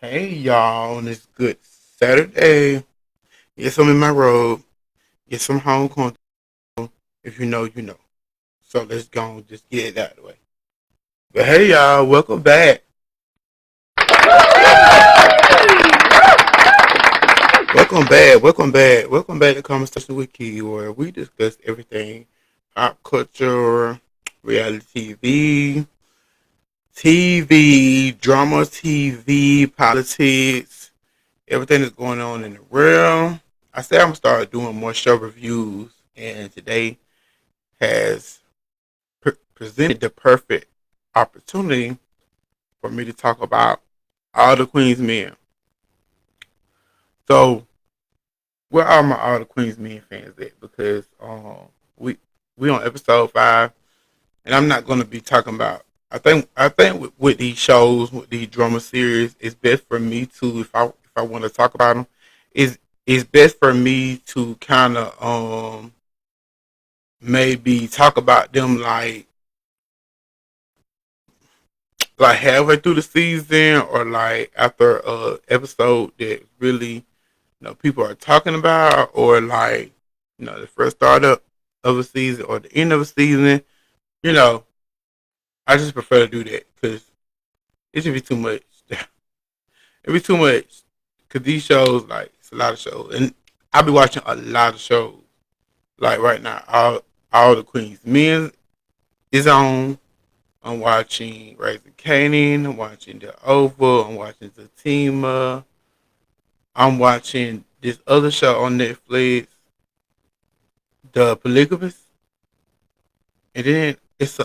Hey y'all, on this good Saturday. Yes, I'm in my robe. Yes, I'm home control. If you know, you know. So let's go and just get it out of the way. But hey y'all, welcome back. Welcome back to Conversation with Key, where we discuss everything pop culture, reality TV, drama TV, politics, everything that's going on in the realm. I said I'm gonna start doing more show reviews, and today has presented the perfect opportunity for me to talk about All the Queen's Men. So, where are my All the Queen's Men fans at? Because we we on episode 5, and I'm not gonna be talking about. I think with these shows, with these drama series, it's best for me to if I want to talk about them, is it's best for me to kind of maybe talk about them like halfway through the season or like after a episode that really people are talking about, or like the first startup of a season or the end of a season. You know, I just prefer to do that because it should be too much. It'd be too much because these shows, like, it's a lot of shows, and I'll be watching a lot of shows. Like right now, all the Queen's Men is on. I'm watching Raising Kanan. I'm watching The Oval. I'm watching Zatima. I'm watching this other show on Netflix, The Polygamist, and then it's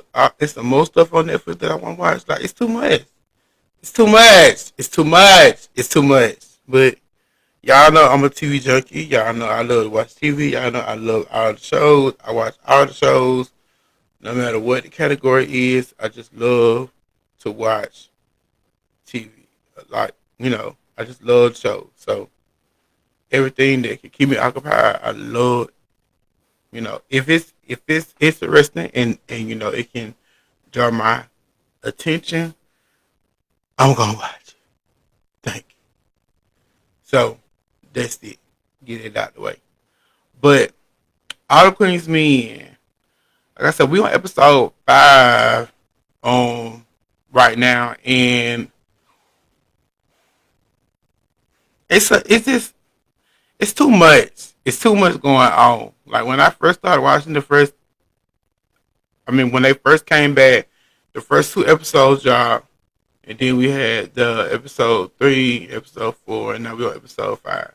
some more stuff on Netflix that I want to watch. Like, it's too much. It's too much. It's too much. It's too much. But y'all know I'm a TV junkie. Y'all know I love to watch TV. Y'all know I love all the shows. I watch all the shows, no matter what the category is. I just love to watch TV. Like, I just love shows. So everything that can keep me occupied, I love. If it's interesting and it can draw my attention, I'm gonna watch it. Thank you. So that's it. Get it out the way. But All the Queen's Men, like I said, we on episode 5 right now, and it's too much. It's too much going on. Like when I first started watching when they first came back, the first 2 episodes dropped, and then we had the episode 3, episode 4, and now we're on episode 5.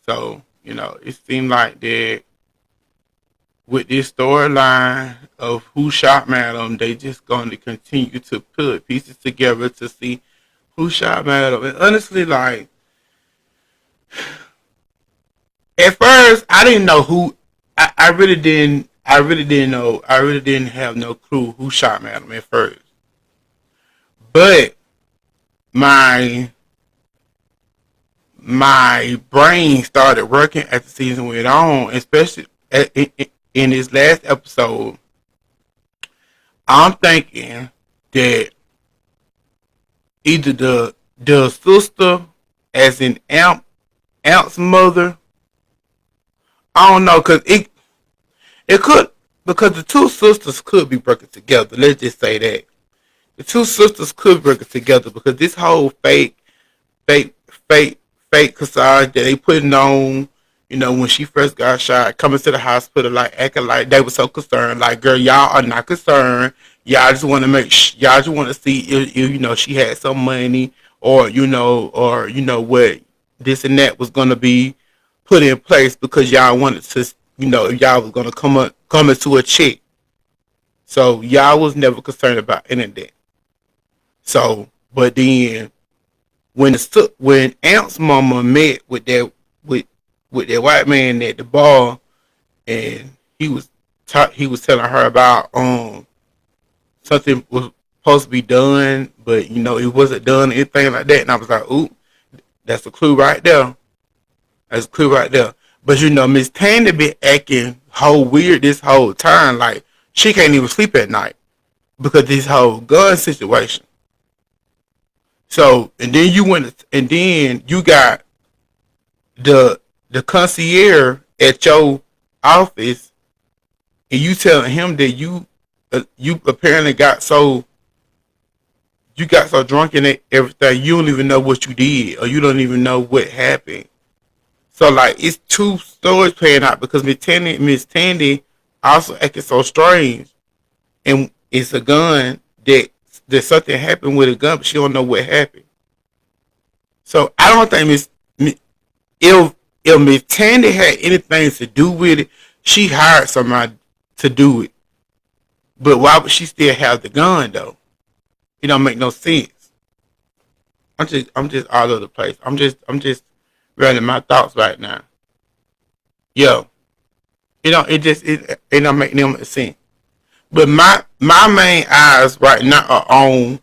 So, it seemed like that with this storyline of who shot Madam, they just going to continue to put pieces together to see who shot Madam. And honestly, like, at first, I didn't know who. I really didn't. I really didn't know. I really didn't have no clue who shot Madam at first. But my my brain started working as the season went on, especially in this last episode. I'm thinking that either the sister, as in Amp's mother, I don't know, it could, because the two sisters could be working together. Let's just say that the two sisters could work together because this whole fake, fake, fake facade that they putting on, when she first got shot, coming to the hospital, like acting like they were so concerned. Like, girl, y'all are not concerned. Y'all just want to y'all just want to see if she had some money, or what this and that was gonna be put in place because y'all wanted to, if y'all was gonna come into a check. So y'all was never concerned about any of that. So, but then when Amp's mama met with that white man at the bar, and he was telling her about something was supposed to be done, but it wasn't done, anything like that, and I was like, ooh, that's a clue right there. That's a clue right there. But Miss Tandy been acting whole weird this whole time, like she can't even sleep at night because this whole gun situation. So and then you went and then you got the concierge at your office, and you telling him that you apparently got so drunk in it, everything you don't even know what you did or you don't even know what happened. So like it's two stories playing out because Miss Tandy also acting so strange, and it's a gun that something happened with a gun, but she don't know what happened. So I don't think if if Miss Tandy had anything to do with it, she hired somebody to do it. But why would she still have the gun though? It don't make no sense. I'm just all over the place. I'm just running my thoughts right now. Yo, it don't make no sense. But my main eyes right now are on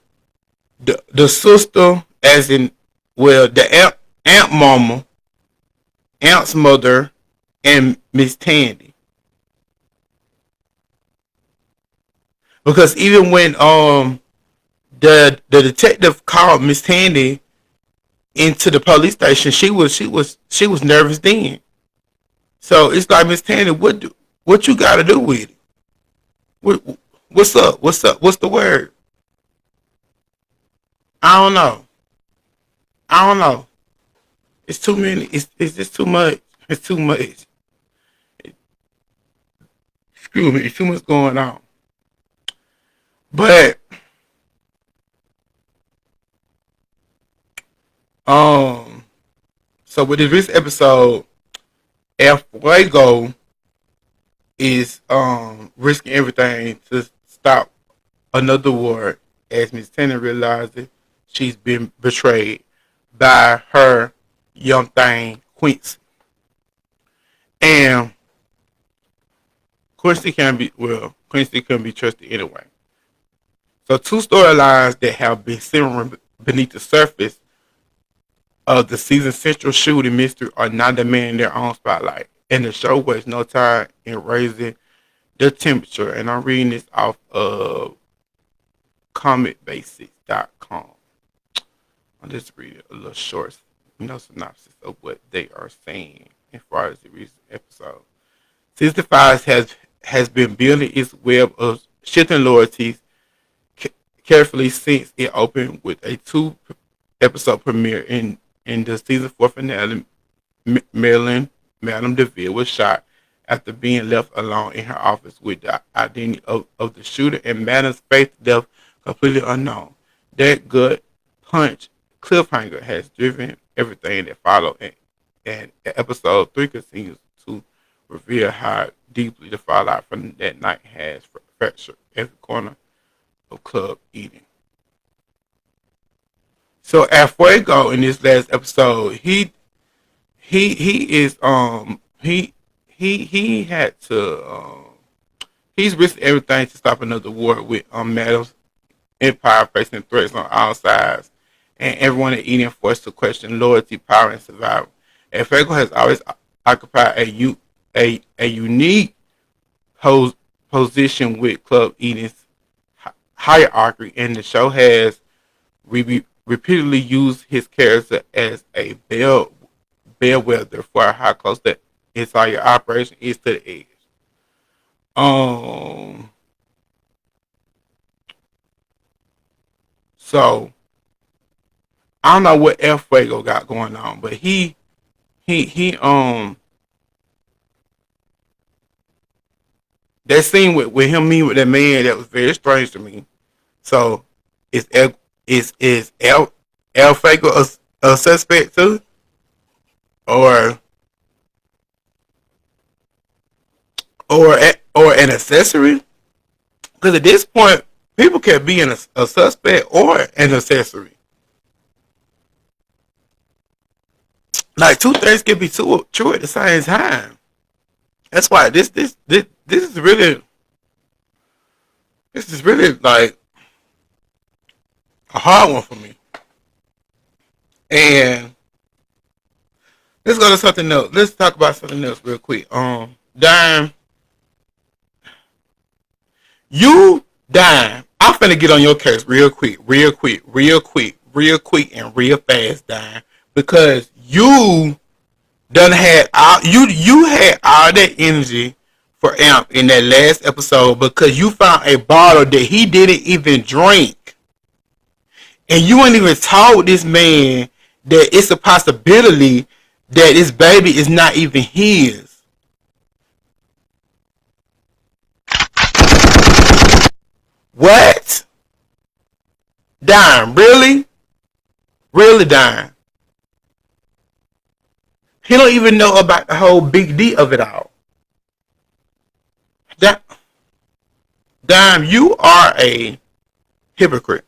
the sister, as in, well, the aunt mama, aunt's mother, and Miss Tandy. Because even when the detective called Miss Tandy into the police station, she was nervous then. So it's like, Miss Tandy, what you got to do with it? What, what's up? What's up? What's the word? I don't know. I don't know. It's too many. It's just too much. It's too much. Excuse me. It's too much going on. But um, so with this episode, El Fuego is risking everything to stop another war, as Miss Tanner realizes she's been betrayed by her young thing Quincy. And Quincy can be trusted anyway. So two storylines that have been simmering beneath the surface of the season central shooting mystery are now demanding their own spotlight. And the show wastes no time in raising the temperature. And I'm reading this off of cometbasics.com. I'll just read a little short, synopsis of what they are saying as far as the recent episode. Season 5 has been building its web of shifting loyalties carefully since it opened with a 2 episode premiere in the season 4 finale. Marilyn Madame DeVille was shot after being left alone in her office with the identity of the shooter, and Madame's faith left completely unknown. That gut punch cliffhanger has driven everything that followed, and episode 3 continues to reveal how deeply the fallout from that night has fractured every corner of Club Eden. So at Fuego in this last episode, he is he had to he's risked everything to stop another war with Madame's empire facing threats on all sides, and everyone at Eden forced to question loyalty, power, and survival. And Fuego has always occupied a unique position with Club Eden's hierarchy, and the show has repeatedly used his character as a bellwether for how close the entire operation is to the edge. Um, so I don't know what El Fuego got going on, but he that scene with him meeting with that man, that was very strange to me. So is El Fuego a suspect too, or or an accessory? Because at this point, people can be a suspect or an accessory. Like two things can be true at the same time. That's why this is really like a hard one for me. And let's go to something else. Let's talk about something else real quick. Dime, you dime. I'm finna get on your case real quick, real quick and real fast, Dime, because you done had all you had all that energy for Amp in that last episode because you found a bottle that he didn't even drink, and you ain't even told this man that it's a possibility that this baby is not even his. What? Dime, really? Really, Dime? He don't even know about the whole big D of it all. That Dime, you are a hypocrite.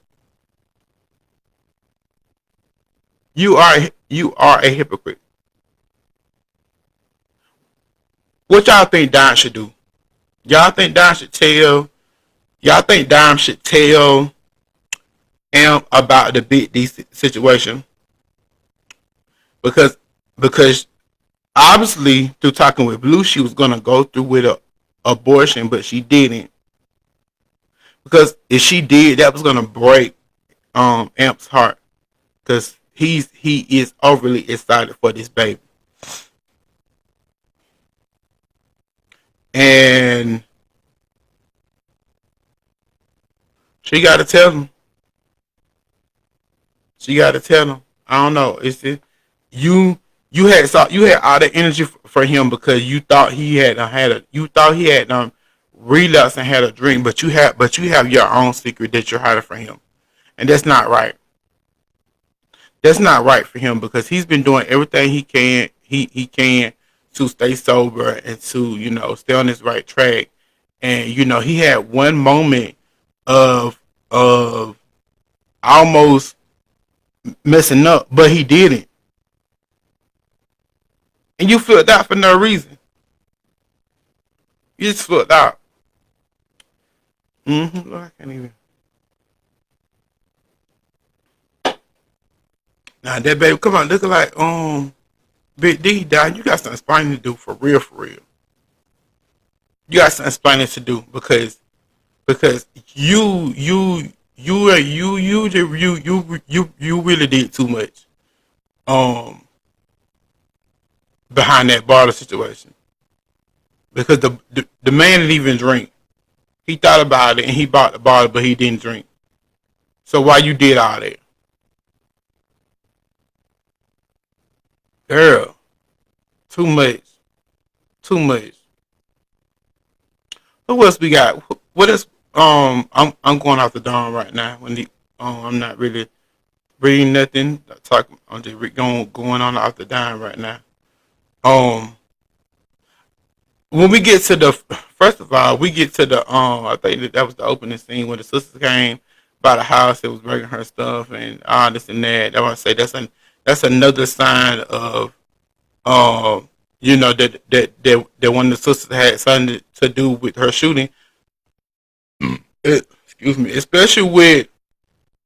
You are a hypocrite. What y'all think Dime should do? Y'all think Dime should tell? Y'all think Dime should tell Amp about the big D situation? Because obviously through talking with Blue, she was gonna go through with a abortion, but she didn't. Because if she did, that was gonna break Amp's heart. Because he is overly excited for this baby. And she gotta tell him. She gotta tell him. I don't know. It's it you had all the energy for him because you thought he had a you thought he had relapsed and had a dream, but you have your own secret that you're hiding from him, and that's not right. That's not right for him because he's been doing everything he can to stay sober and to stay on his right track, and he had one moment of almost messing up, but he didn't, and you flipped out for no reason. You just flipped out. Mm-hmm. Lord, I can't even. Now that baby, come on, looking like Big D, dog. You got something explaining to do for real, for real. You got something explaining to do because you really did too much um behind that bottle situation because the man didn't even drink. He thought about it and he bought the bottle, but he didn't drink. So why you did all that, girl? Too much, too much. Who else we got? What else? I'm going off the dome right now. I'm not really reading nothing. I'm just going on off the dime right now. Um, when we get to the first of all, we get to the I think that was the opening scene when the sister came by the house. It was bringing her stuff and all this and that. I want to say that's another sign of that one of the sisters had something to do with her shooting. Excuse me, especially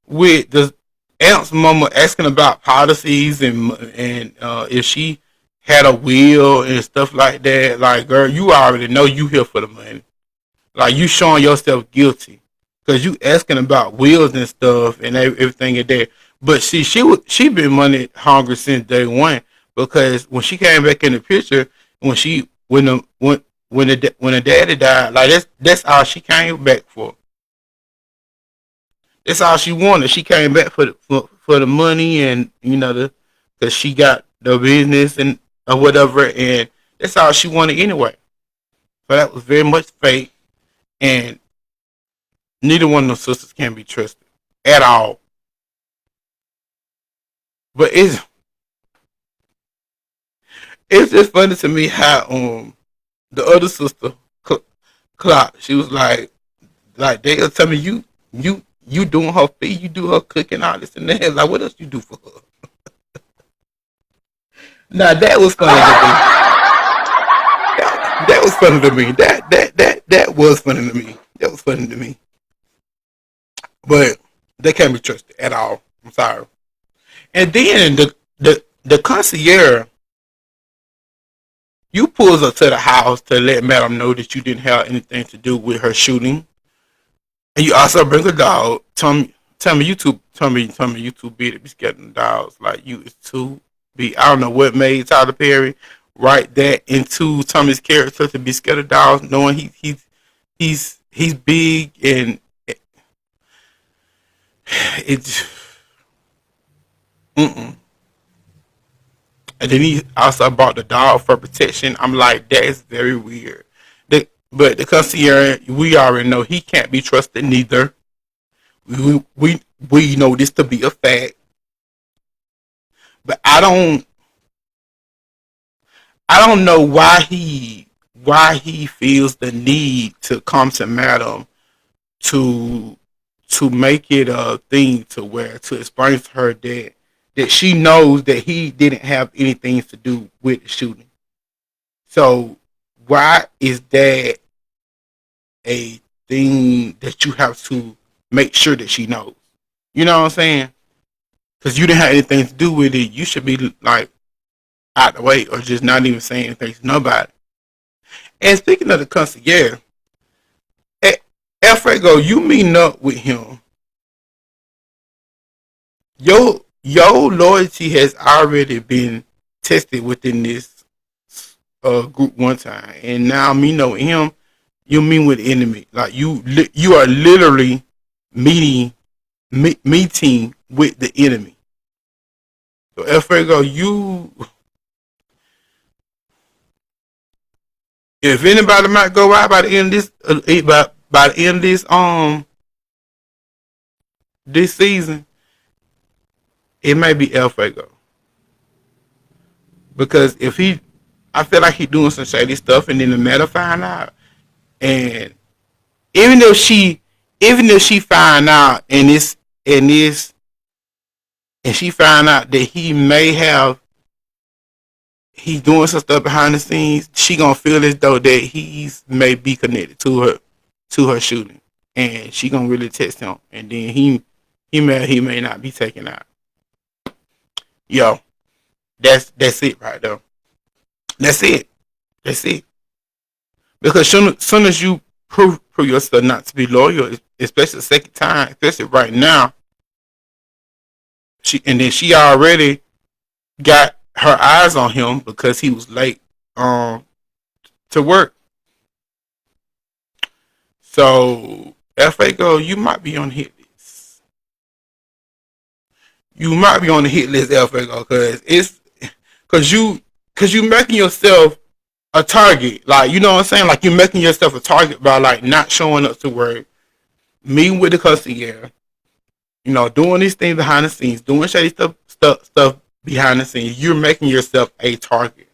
with the Aunt's mama asking about policies and if she had a will and stuff like that. Like, girl, you already know you here for the money. Like, you showing yourself guilty because you asking about wills and stuff and everything in there. But see, she been money hungry since day one because when she came back in the picture, when the daddy died, like that's all she came back for. That's all she wanted. She came back for the money and because she got the business and or whatever, and that's all she wanted anyway. So that was very much fake, and neither one of those sisters can be trusted at all. But it's just funny to me how the other sister clock. She was like they'll tell me you doing her feed, you do her cooking, all this and that. Like, what else you do for her? Now that was funny to me. That was funny to me. That was funny to me. That was funny to me. But they can't be trusted at all. I'm sorry. And then the concierge, you pulls her to the house to let Madam know that you didn't have anything to do with her shooting, and you also bring a dog. tell me you too big to be scared of dogs. Like you is too big. I don't know what made Tyler Perry write that into Tommy's character to be scared of dogs, knowing he's big and it's mm-mm. And then he also bought the dog for protection. I'm like, that is very weird. But the concierge, we already know he can't be trusted neither. We we we know this to be a fact. But I don't know why he feels the need to come to Madam to make it a thing to where to explain to her that she knows that he didn't have anything to do with the shooting. So why is that a thing that you have to make sure that she knows? You know what I'm saying? Because you didn't have anything to do with it. You should be like out the way or just not even saying anything to nobody. And speaking of the concierge, Alfredo, you meeting up with him. Your loyalty has already been tested within this group one time, and now me knowing him, you meet with the enemy. Like you are literally meeting with the enemy. So Alfredo, you if anybody might go out by the end of this by the end of this season, it may be Alfredo because if he, I feel like he doing some shady stuff, and then the meta find out, and even though she find out and she find out that he's doing some stuff behind the scenes, she gonna feel as though that he's may be connected to her shooting, and she gonna really test him, and then he may not be taken out. Yo, that's it right there. That's it. That's it. Because soon as you prove yourself not to be loyal, especially the second time, especially right now, she already got her eyes on him because he was late um to work. So FAO, you might be on the hit list. You might be on the hit list, FAO, because you making yourself a target. Like you know what I'm saying? Like you're making yourself a target by like not showing up to work, meeting with the customer, doing these things behind the scenes, doing shady stuff behind the scenes. You're making yourself a target,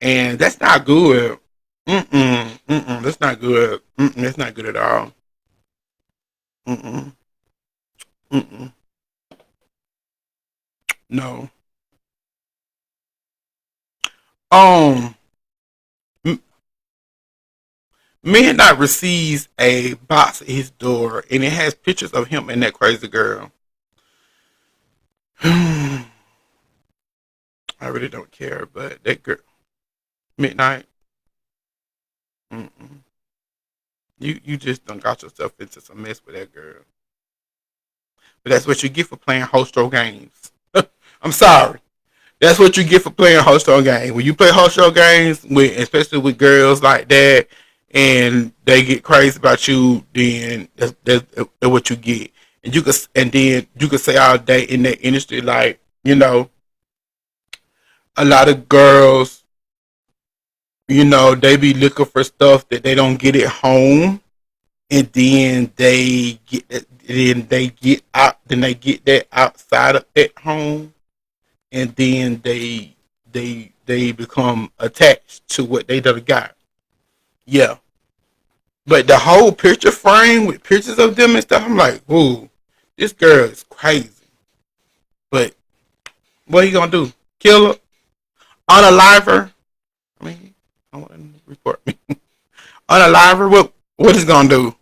and that's not good. That's not good. That's not good at all. Mm-mm, mm-mm. No. Um, M- Midnight receives a box at his door, and it has pictures of him and that crazy girl. I really don't care, but that girl, Midnight, mm-mm. You just done got yourself into some mess with that girl. But that's what you get for playing Hostro games. I'm sorry. That's what you get for playing Hostro games. When you play Hostro games, especially with girls like that, and they get crazy about you, then that's what you get. And then you could say all day in that industry, like a lot of girls, they be looking for stuff that they don't get at home, and then they get that outside of at home, and then they become attached to what they done got. Yeah, but the whole picture frame with pictures of them and stuff, I'm like, ooh, this girl is crazy. But what you gonna do? Kill her? Unalive her? I mean, I want to report me. Unalive her? What is gonna do?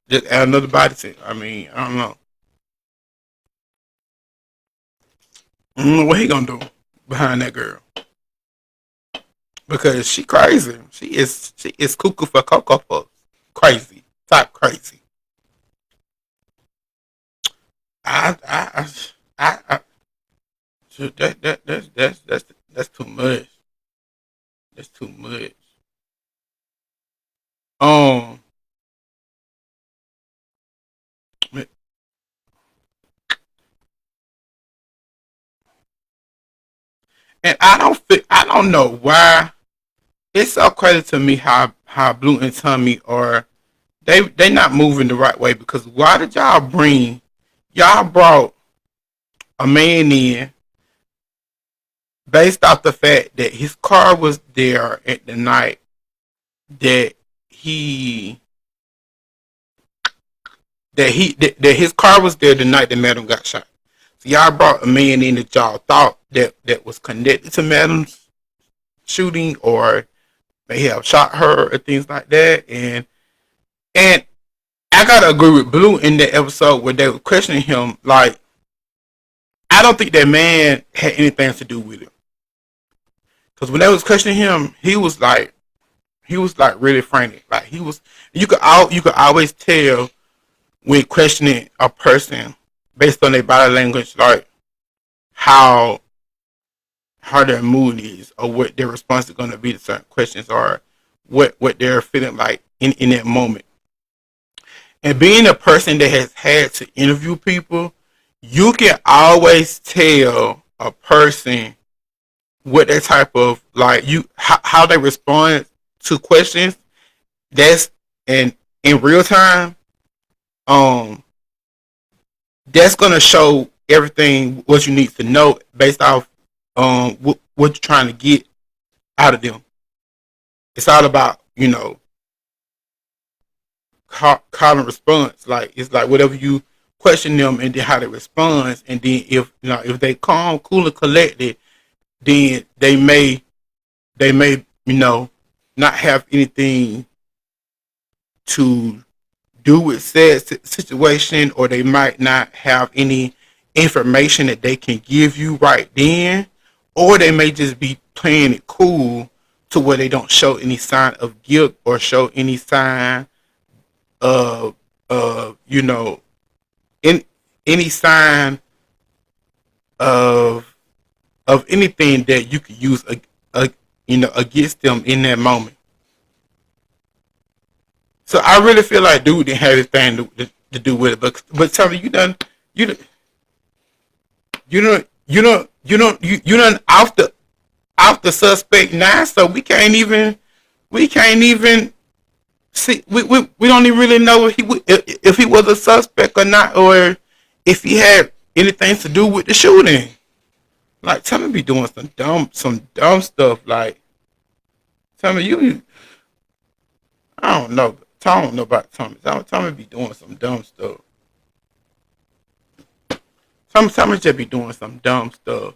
Just add another body to it. I mean, I don't know. I don't know what he gonna do behind that girl because she crazy. She is cuckoo for cocoa puffs. Crazy, top crazy. I, I so that's too much. That's too much. Um, and I don't know why it's so crazy to me how Blue and Tommy are they not moving the right way because why did y'all brought a man in based off the fact that his car was there at the night that he that his car was there the night that Madam got shot. So y'all brought a man in that y'all thought that was connected to Madam's shooting or may have shot her or things like that. And I gotta agree with Blue in that episode where they were questioning him. Like I don't think that man had anything to do with it because when they was questioning him, he was like really frantic. Like he was you could always tell when questioning a person based on their body language, like how their mood is or what their response is going to be to certain questions or what they're feeling like in that moment. And being a person that has had to interview people, you can always tell a person what their type of like how they respond to questions. That's and in real time, um, that's gonna show everything what you need to know based off what you're trying to get out of them. It's all about call and response. Like it's like whatever you question them and then how they respond, and then if if they calm, cool, and collected, then they may not have anything to do with said situation, or they might not have any information that they can give you right then, or they may just be playing it cool to where they don't show any sign of guilt or show any sign of in any sign of anything that you could use a, against them in that moment. So I really feel like dude didn't have anything to do with it. But tell me, you done, you done off the suspect now, so we can't even see we don't even really know if he was a suspect or not, or if he had anything to do with the shooting. Like tell me, be doing some dumb stuff. Like tell me you I don't know. I don't know about Tommy. Tommy be doing some dumb stuff. Tommy just be doing some dumb stuff.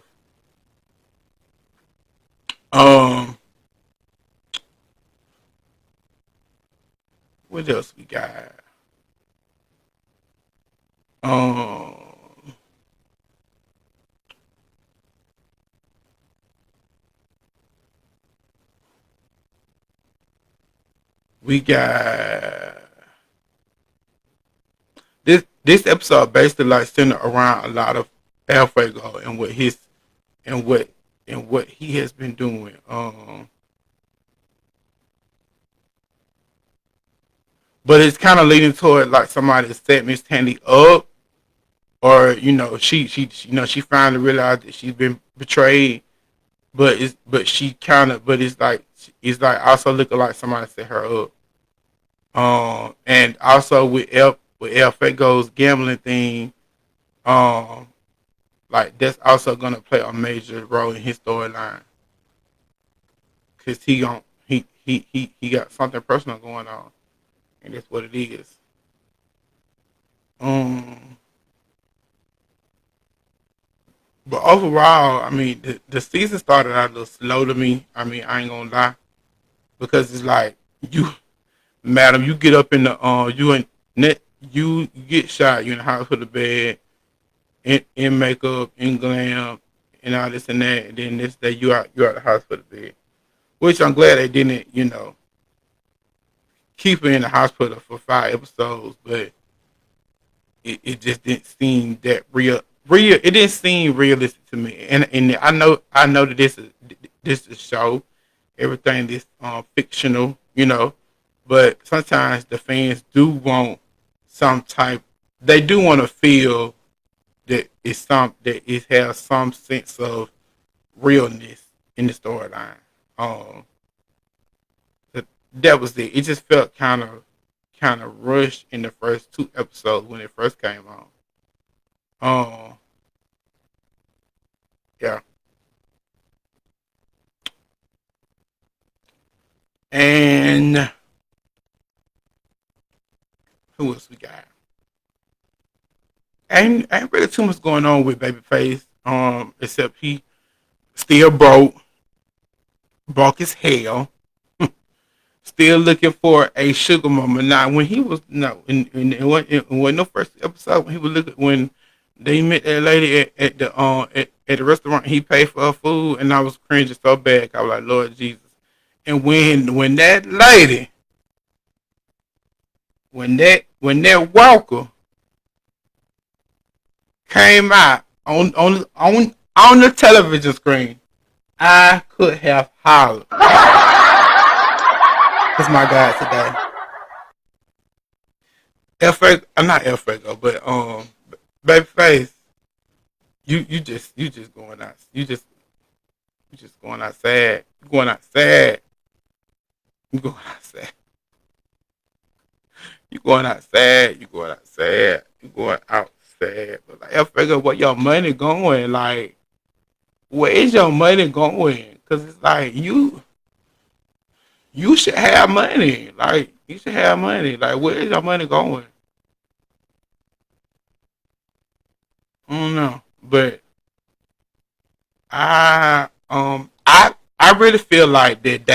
Um, what else we got? Um, we got this episode basically like centered around a lot of Alfredo and what his and what what he has been doing. But it's kind of leading toward like somebody set Miss Tandy up, or she finally realized that she's been betrayed, but she kind of but it's like also looking like somebody set her up. And also with El Fago's gambling thing, um, like that's also gonna play a major role in his storyline because he got something personal going on, and that's what it is. Um, but overall, I mean, the season started out a little slow to me. I mean, I ain't gonna lie because it's like you, madam, you get up in the you in net, you get shot, you in the hospital bed, in makeup, in glam, and all this and that, and then this day you out the hospital bed. Which I'm glad they didn't, keep her in the hospital for 5 episodes, but it just didn't seem that real. It didn't seem realistic to me. And I know that this is a show. Everything is fictional, you know. But sometimes the fans do want some type. They do want to feel that it has some sense of realness in the storyline. Um, that that was it. It just felt kind of rushed in the first two episodes when it first came on. Um, yeah, and who else we got? Ain't really too much going on with Babyface. Except he still broke as hell. Still looking for a sugar mama. Now, when he was no, in the first episode when he was looking when they met that lady at the restaurant, he paid for her food, and I was cringing so bad. I was like, Lord Jesus. And when that lady, when that Walker came out on the television screen, I could have hollered. That's my guy today. I'm not El Fago, but Babyface, you just going out. You just going outside. You going outside. You going outside. You going outside. You going outside. You going outside. But like El Fago, where your money going? Like, where is your money going? Cause it's like you should have money. Like you should have money. Like where is your money going? I don't know. But I really feel like that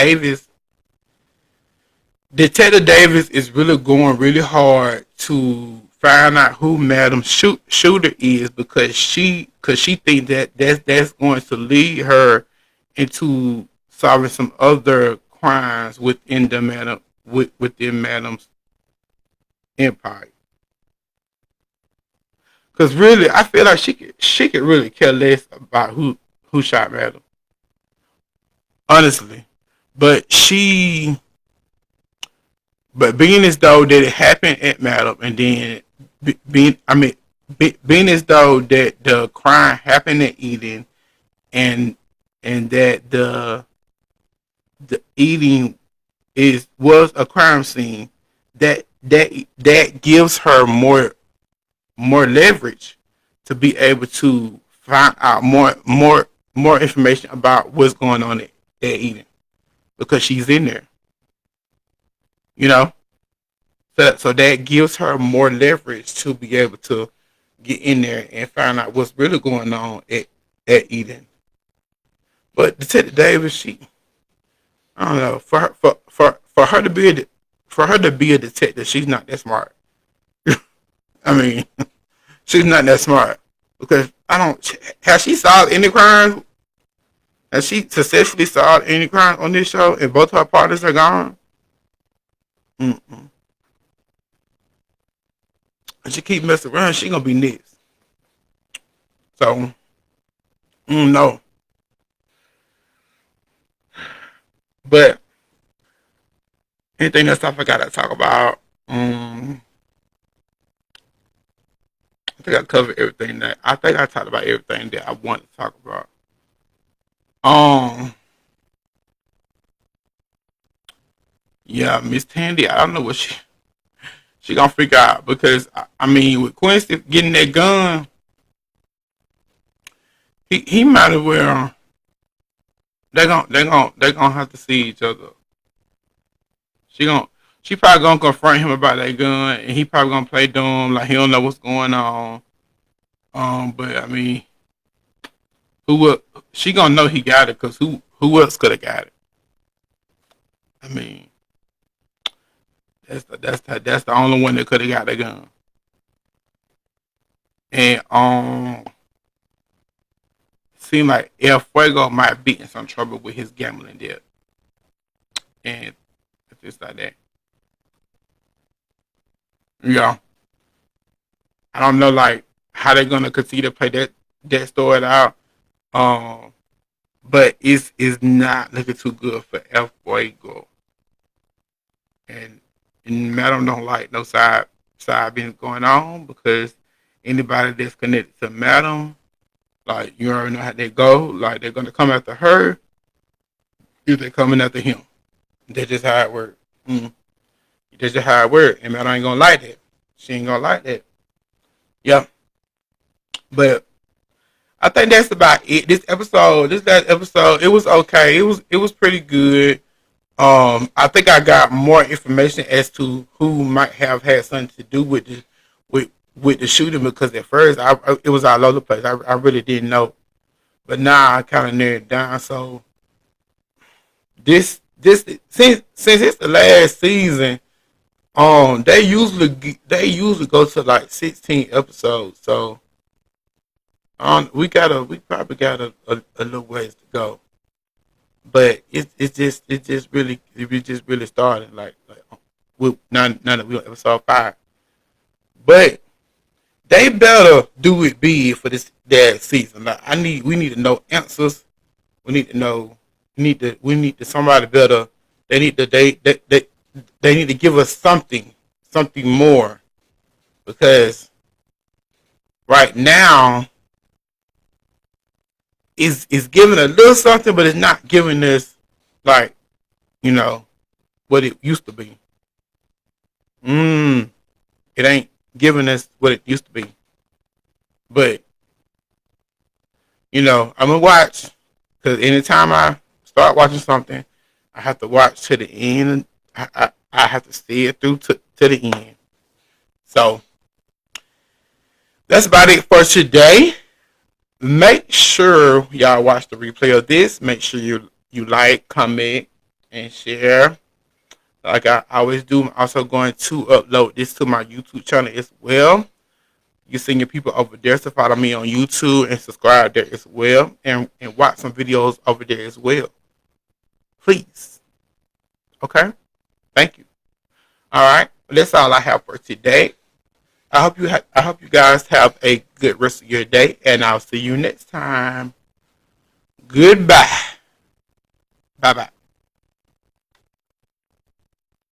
Detective Davis is really going really hard to find out who Madam Shooter is because she thinks that that's going to lead her into solving some other crimes within the within Madam's empire. Because really, I feel like she could really care less about who shot Madam, honestly. But but being as though that it happened at Madam, and then being I mean being as though that the crime happened at Eden, and that the eating is was a crime scene, that gives her more leverage to be able to find out more information about what's going on at Eden because she's in there, you know. So that gives her more leverage to be able to get in there and find out what's really going on at Eden. But Detective Davis, I don't know, for her to be for her to be a detective, she's not that smart. I mean, she's not that smart because I don't. Has she solved any crimes? Has she successfully solved any crimes on this show? And both her partners are gone. Mm-mm. If she keep messing around, she gonna be next. So, no. But anything else I forgot to talk about? I think I covered everything that I think I talked about everything that I want to talk about. Um, yeah, Miss Tandy, I don't know what she gonna figure out because I mean with Quincy getting that gun, he might as well they gonna have to see each other. She gon' she probably gonna confront him about that gun, and he probably gonna play dumb like he don't know what's going on. But I mean, who will she gonna know he got it? Cause who else could have got it? I mean, that's the only one that could have got the gun. And seemed like El Fuego might be in some trouble with his gambling debt, and it's like that. Yeah, I don't know like how they're gonna continue to play that story out. Um, but it's not looking too good for F Fuego. And Madam don't like no side business going on because anybody that's connected to Madam, like you already know how they go. Like they're gonna come after her if they're coming after him. That's just how it works. Mm. That's just how it works. And Madam ain't gonna like that. She ain't gonna like that. Yeah. But I think that's about it. This last episode, it was okay. It was pretty good. I think I got more information as to who might have had something to do with with the shooting because at first it was all over the place. I really didn't know, but now I kind of narrowed it down. So this since it's the last season, they usually go to like 16 episodes. So we probably got a little ways to go. But it just really started like with none of we ever saw five. But they better do it big for this that season. Like we need to know answers. We need to know we need to somebody better. They need to give us something more because right now is giving a little something, but it's not giving us like you know what it used to be. Mm, it ain't giving us what it used to be. But I'm gonna watch because anytime I start watching something, I have to watch to the end. I have to see it through to the end. So that's about it for today. Make sure y'all watch the replay of this. Make sure you like, comment, and share. Like I always do, I'm also going to upload this to my YouTube channel as well. You see your people over there, so follow me on YouTube and subscribe there as well, and watch some videos over there as well. Please, okay? Thank you. All right, that's all I have for today. I hope you guys have a good rest of your day, and I'll see you next time. Goodbye. Bye bye.